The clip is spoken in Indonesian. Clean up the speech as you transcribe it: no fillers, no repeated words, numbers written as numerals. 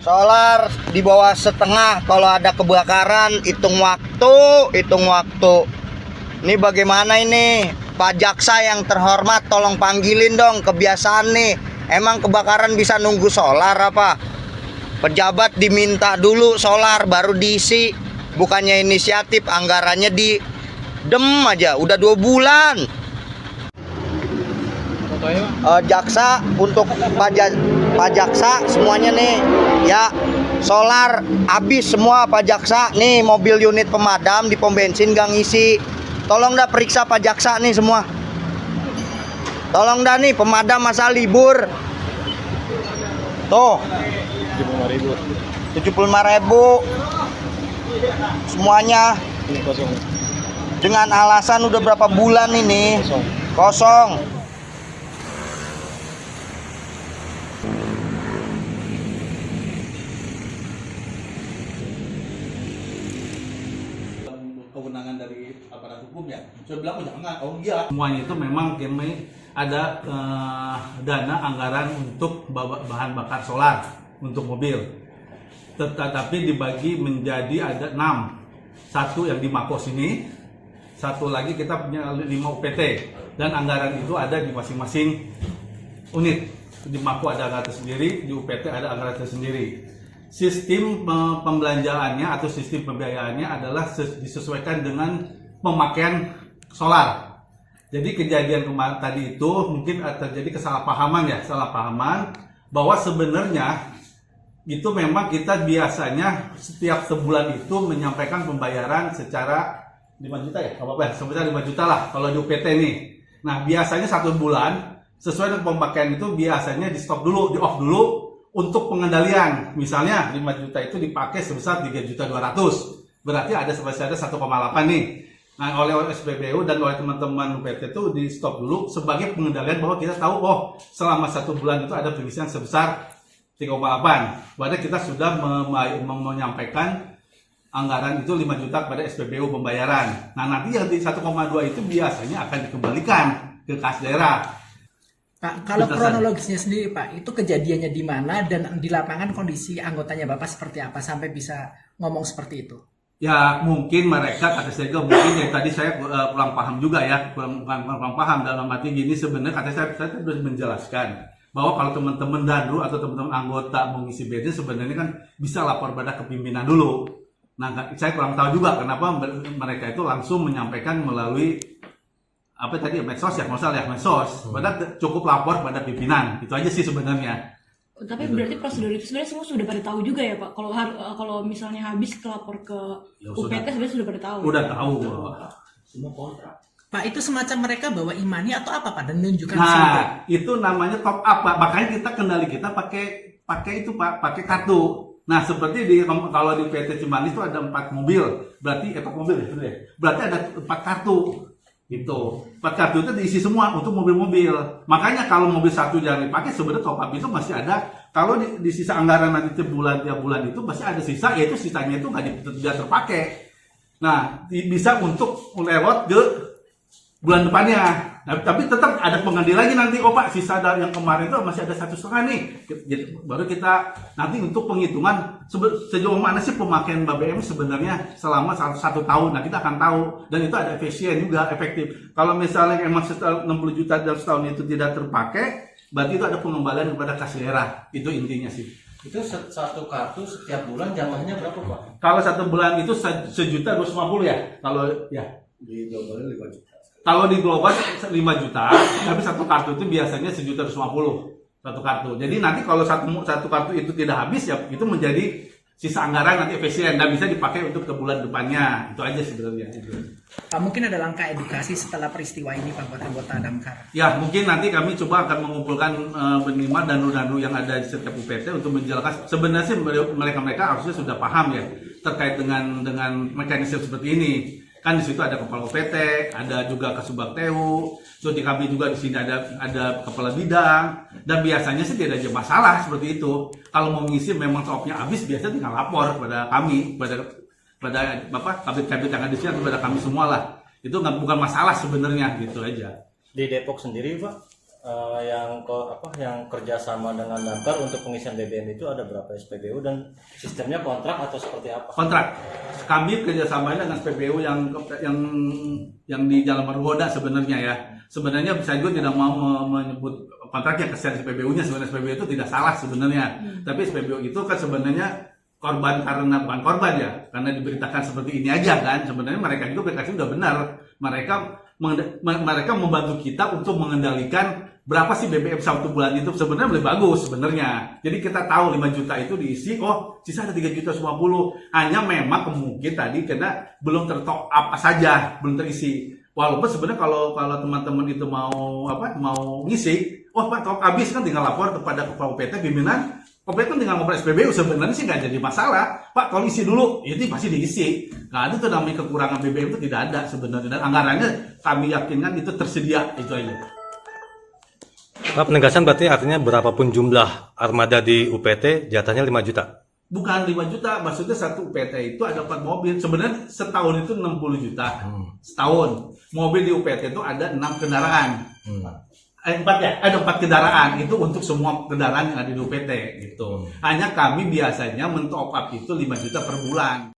Solar di bawah setengah. Kalau ada kebakaran, hitung waktu. Ini bagaimana ini? Pak Jaksa yang terhormat, tolong panggilin dong. Kebiasaan nih. Emang kebakaran bisa nunggu solar apa? Pejabat diminta dulu solar baru diisi. Bukannya inisiatif, anggarannya di dem aja. Udah 2 bulan. Jaksa untuk Pak Jaksa semuanya nih ya, solar habis semua Pak Jaksa nih, mobil unit pemadam di pom bensin gak ngisi. Tolong dah periksa Pak Jaksa nih semua, tolong dah nih, pemadam masa libur tuh 75.000 semuanya dengan alasan udah berapa bulan ini kosong. Kewenangan dari aparat hukum ya. Saya bilang jangan. Oh iya. Semuanya itu memang kami ada dana anggaran untuk bahan bakar solar untuk mobil. Tetapi dibagi menjadi ada 6. Satu yang di Mako sini, satu lagi kita punya 5 UPT, dan anggaran itu ada di masing-masing unit. Di Mako ada anggaran tersendiri, di UPT ada anggaran tersendiri. Sistem pembelanjaannya atau sistem pembiayaannya adalah disesuaikan dengan pemakaian solar. Jadi kejadian kemarin tadi itu mungkin terjadi kesalahpahaman bahwa sebenarnya itu memang kita biasanya setiap sebulan itu menyampaikan pembayaran secara 5 juta ya, sebesar 5 juta lah kalau di UPT nih. Nah biasanya 1 bulan sesuai dengan pemakaian itu biasanya di stop dulu, di off dulu. Untuk pengendalian, misalnya 5 juta itu dipakai sebesar 3.200.000, berarti ada sebesar 1,8 nih. Nah, oleh SPBU dan oleh teman-teman UPT itu di stop dulu sebagai pengendalian bahwa kita tahu, selama 1 bulan itu ada pengisian sebesar 3,8. Berarti kita sudah menyampaikan anggaran itu 5 juta kepada SPBU pembayaran. Nah, nanti yang di 1,2 itu biasanya akan dikembalikan ke kas daerah. Pak, kalau kronologisnya sendiri Pak, itu kejadiannya di mana dan di lapangan kondisi anggotanya Bapak seperti apa sampai bisa ngomong seperti itu? Ya mungkin mereka kata saya juga mungkin tadi saya kurang paham juga ya, kurang paham dalam arti gini, sebenarnya kata saya sudah menjelaskan bahwa kalau teman-teman Danru atau teman-teman anggota mau ngisi bensin sebenarnya kan bisa lapor pada kepimpinan dulu. Nah saya kurang tahu juga kenapa mereka itu langsung menyampaikan melalui medsos ya, medsos. Padahal cukup lapor pada pimpinan, itu aja sih sebenarnya. Tapi berarti prosedur itu sebenarnya semua sudah pada tahu juga ya Pak. Kalau misalnya habis kelapor ke UPT sebenarnya sudah pada tahu. Udah tahu. Semua kontrak. Pak, itu semacam mereka bawa imani atau apa Pak, dan menunjukkan itu namanya top up Pak. Makanya kita kendali kita pakai itu Pak, pakai kartu. Nah seperti kalau di PT Cimanis itu ada 4 mobil, berarti 4 mobil ya, berarti ada 4 kartu. Itu 4 kartu itu diisi semua untuk mobil-mobil. Makanya kalau mobil satu jangan dipakai, sebenarnya top up itu masih ada. Kalau di sisa anggaran nanti tiap bulan itu masih ada sisa, yaitu sisanya itu tidak terpakai. Nah bisa untuk lewat ke bulan depannya. Nah, tapi tetap ada pengganti lagi nanti. Pak, sisa yang kemarin itu masih ada 1,5 nih. Jadi baru kita nanti untuk penghitungan sejauh mana sih pemakaian BBM sebenarnya selama 1 tahun. Nah kita akan tahu, dan itu ada efisien juga, efektif. Kalau misalnya emang 60 juta dalam setahun itu tidak terpakai, berarti itu ada pengembalian kepada kas daerah. Itu intinya sih. Itu satu kartu setiap bulan jumlahnya berapa Pak? Kalau 1 bulan itu 1.250.000 ya. Kalau ya Di global 5 juta. Kalau di global 5 juta, tapi satu kartu itu biasanya 1.250.000 satu kartu. Jadi nanti kalau satu kartu itu tidak habis ya, itu menjadi sisa anggaran nanti efisien dan bisa dipakai untuk ke bulan depannya. Itu aja sebenarnya. Pak, mungkin ada langkah edukasi setelah peristiwa ini Pak buat anggota Damkar? Ya mungkin nanti kami coba akan mengumpulkan berlima danru-danru yang ada di setiap UPT untuk menjelaskan. Sebenarnya sih mereka harusnya sudah paham ya terkait dengan mekanisme seperti ini. Kan di situ ada kepala UPT, ada juga Kasubag TU, so di kami juga di sini ada kepala bidang, dan biasanya sih tidak ada masalah seperti itu. Kalau mau ngisi memang stopnya habis, biasanya tinggal lapor kepada kami, pada kabit-kabit yang ada di sini, kepada kami semua lah. Itu bukan masalah sebenarnya, gitu aja. Di Depok sendiri Pak, yang kerjasama dengan damkar untuk pengisian BBM itu ada berapa SPBU dan sistemnya kontrak atau seperti apa? Kontrak. Kami kerjasama dengan SPBU yang di Jalan Margoda sebenarnya ya. Sebenarnya saya juga tidak mau menyebut kontraknya kesian SPBU-nya. Sebenarnya SPBU itu tidak salah sebenarnya. Tapi SPBU itu kan sebenarnya korban karena bukan korban ya, karena diberitakan seperti ini aja kan. Sebenarnya mereka itu aplikasi udah benar. Mereka membantu kita untuk mengendalikan berapa sih BBM satu bulan itu. Sebenarnya lebih bagus sebenarnya. Jadi kita tahu 5 juta itu diisi, oh sisa ada 3,50 juta. Hanya memang kemungkinan tadi karena belum tertop up saja, belum terisi. Walaupun sebenarnya kalau teman-teman itu mau ngisi, oh Pak top habis kan tinggal lapor kepada Kepala UPT pimpinan. Komplit kan tinggal ngobrol SPBU, sebenarnya sih nggak jadi masalah. Pak, tolong isi dulu, itu pasti diisi. Nggak ada tuh namanya kekurangan BBM itu tidak ada sebenarnya. Dan anggarannya kami yakinkan itu tersedia, itu aja. Pak, penegasan berarti artinya berapapun jumlah armada di UPT, jatahnya 5 juta? Bukan 5 juta, maksudnya satu UPT itu ada 4 mobil. Sebenarnya setahun itu 60 juta. Setahun. Mobil di UPT itu ada 6 kendaraan. 4 ya? Ada 4 kendaraan, itu untuk semua kendaraan yang ada di UPT gitu. Hanya kami biasanya men-top up itu 5 juta per bulan.